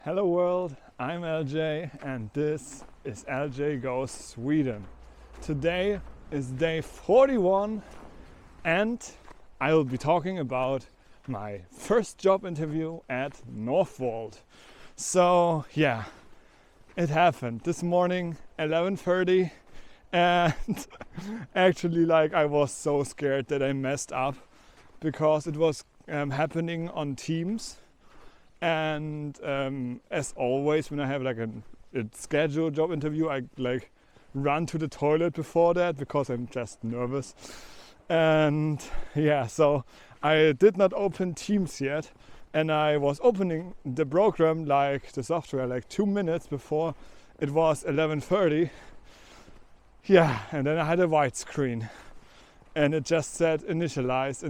Hello world, I'm LJ and this is LJ Goes Sweden. Today is day 41 and I will be talking about my first job interview at Northvolt. So yeah, it happened this morning 11:30 and actually I was so scared that I messed up because it was happening on Teams. And as always, when I have a scheduled job interview, I run to the toilet before that because I'm just nervous. And yeah, so I did not open Teams yet, and I was opening the program, the software, 2 minutes before it was 11:30. Yeah, and then I had a white screen, and it just said initialize,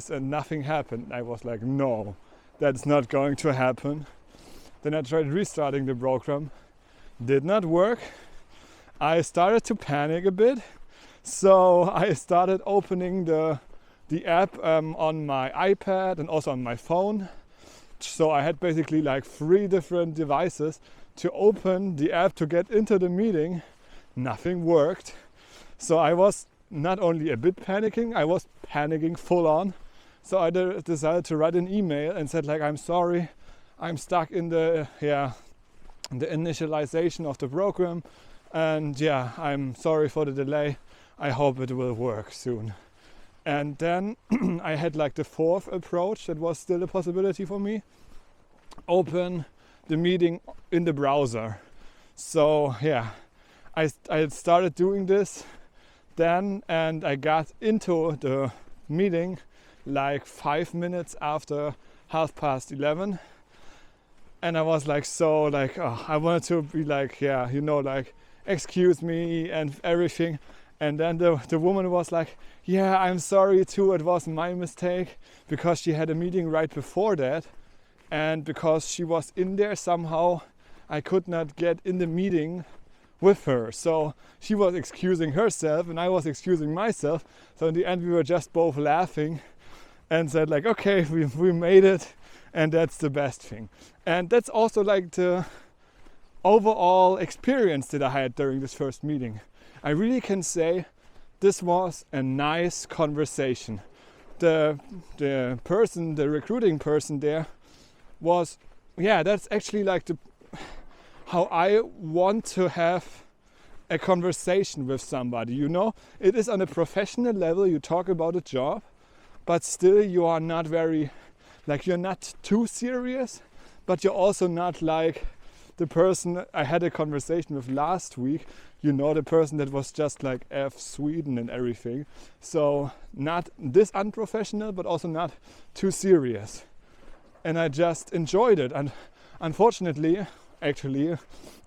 and nothing happened. I was like, no. That's not going to happen. Then I tried restarting the program. Did not work. I started to panic a bit. So I started opening the app on my iPad and also on my phone. So I had basically 3 different devices to open the app to get into the meeting. Nothing worked. So I was not only a bit panicking, I was panicking full on. So I decided to write an email and said I'm sorry, I'm stuck in the initialization of the program, and yeah, I'm sorry for the delay. I hope it will work soon. And then I had the 4th approach that was still a possibility for me. Open the meeting in the browser. So yeah, I had started doing this then, and I got into the meeting 5 minutes after 11:30, and I was I wanted to be excuse me and everything. And then the woman was yeah, I'm sorry too, it was my mistake, because she had a meeting right before that, and because she was in there somehow I could not get in the meeting with her. So she was excusing herself and I was excusing myself. So in the end we were just both laughing and said okay, we made it, and that's the best thing. And that's also the overall experience that I had during this first meeting. I really can say this was a nice conversation. The recruiting person there was, that's actually how I want to have a conversation with somebody, It is on a professional level, you talk about a job, but still you are not very, you're not too serious, but you're also not the person I had a conversation with last week, the person that was just F Sweden and everything. So not this unprofessional, but also not too serious. And I just enjoyed it. And unfortunately, actually,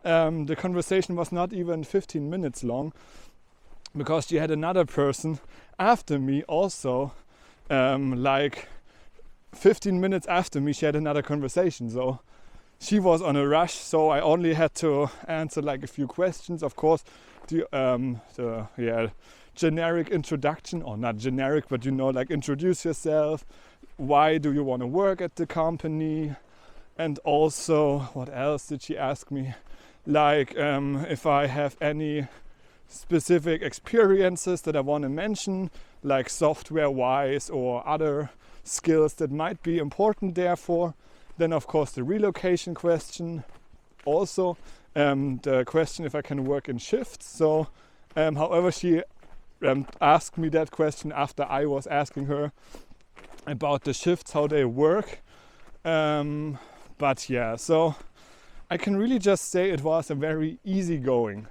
the conversation was not even 15 minutes long, because she had another person after me also, 15 minutes after me, she had another conversation. So she was on a rush, so I only had to answer a few questions. Of course, the generic introduction, or not generic, but introduce yourself. Why do you want to work at the company? And also, what else did she ask me? If I have any specific experiences that I want to mention, software-wise or other skills that might be important therefore. Then of course the relocation question. Also the question if I can work in shifts. So however, she asked me that question after I was asking her about the shifts, how they work. But yeah, so I can really just say it was a very easygoing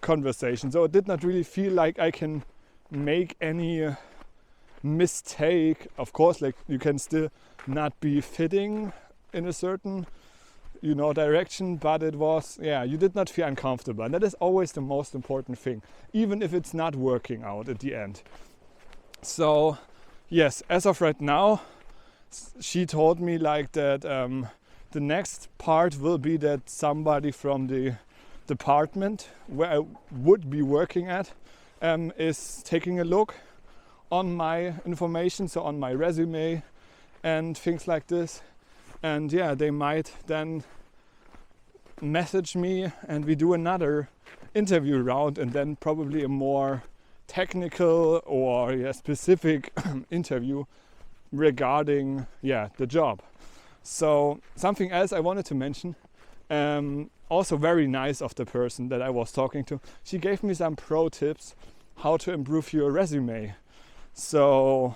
conversation. So it did not really feel like I can make any mistake. Of course, you can still not be fitting in a certain direction, but it was, you did not feel uncomfortable, and that is always the most important thing, even if it's not working out at the end. So yes, as of right now, she told me that the next part will be that somebody from the department where I would be working at is taking a look on my information, so on my resume and things like this. And yeah, they might then message me and we do another interview round, and then probably a more technical or specific interview regarding the job. So something else I wanted to mention, also very nice of the person that I was talking to. She gave me some pro tips how to improve your resume. So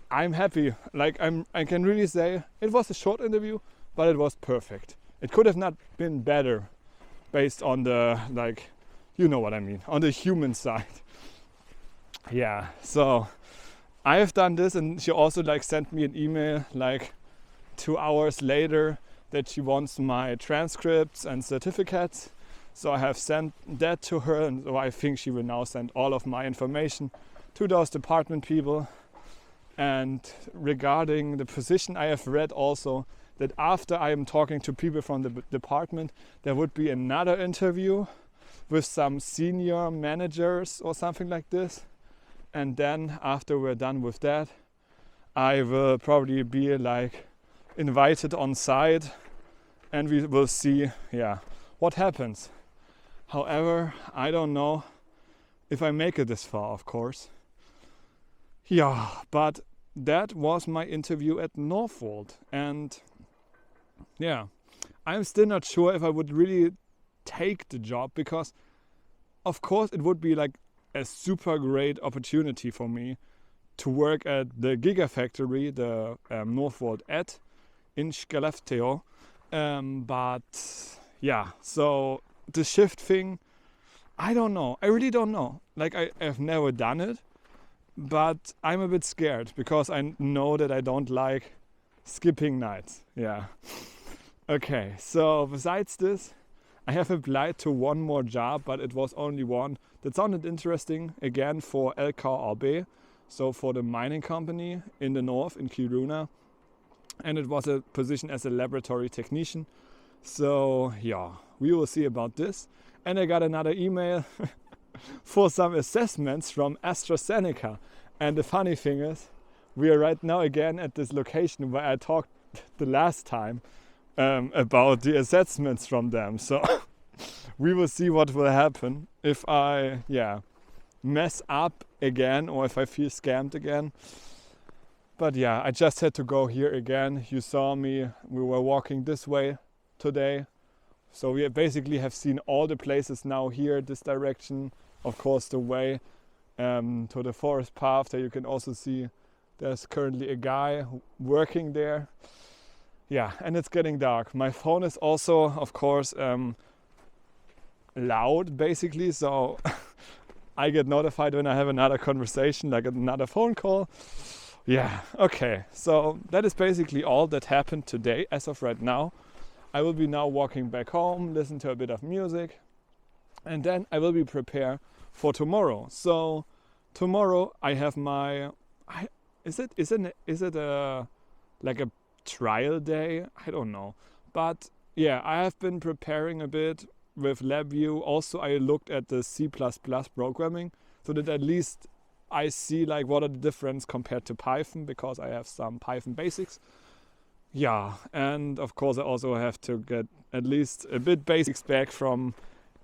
I'm happy. Like I can really say it was a short interview, but it was perfect. It could have not been better based on the, like, you know what I mean, on the human side. Yeah, so I have done this, and she also like sent me an email like 2 hours later that she wants my transcripts and certificates. So I have sent that to her, and so I think she will now send all of my information to those department people. And regarding the position, I have read also that after I am talking to people from the department, there would be another interview with some senior managers or something like this. And then after we're done with that, I will probably be like invited on site, and we will see what happens. However, I don't know if I make it this far, of course. Yeah, but that was my interview at Northvolt, and I'm still not sure if I would really take the job, because of course it would be like a super great opportunity for me to work at the Gigafactory, the Northvolt in Skellefteå. But so the shift thing, I don't know. I really don't know. Like I've never done it, but I'm a bit scared because I know that I don't like skipping nights. Yeah. Okay, so besides this, I have applied to one more job, but it was only one that sounded interesting, again for LKAB, so for the mining company in the north, in Kiruna. And it was a position as a laboratory technician. So we will see about this. And I got another email for some assessments from AstraZeneca. And the funny thing is, we are right now again at this location where I talked the last time about the assessments from them. So we will see what will happen if I mess up again, or if I feel scammed again. But I just had to go here again. You saw me, we were walking this way today. So we basically have seen all the places now here, this direction. Of course, the way to the forest path. There you can also see there's currently a guy working there. Yeah, and it's getting dark. My phone is also, of course, loud, basically. So I get notified when I have another conversation, like another phone call. Yeah, okay. So that is basically all that happened today as of right now. I will be now walking back home, listen to a bit of music, and then I will be prepared for tomorrow. So tomorrow I have my, is it a like a trial day? I don't know, but I have been preparing a bit with LabVIEW. Also I looked at the C++ programming, so that at least I see like what are the difference compared to Python, because I have some Python basics. And of course I also have to get at least a bit basics back from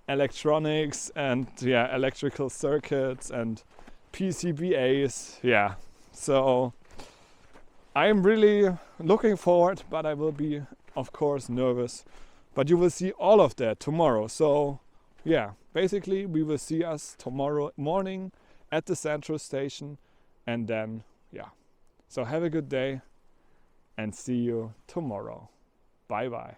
electronics and electrical circuits and PCBAs. So I am really looking forward, but I will be of course nervous. But you will see all of that tomorrow. So basically we will see us tomorrow morning at the central station, and then so have a good day and see you tomorrow. Bye bye.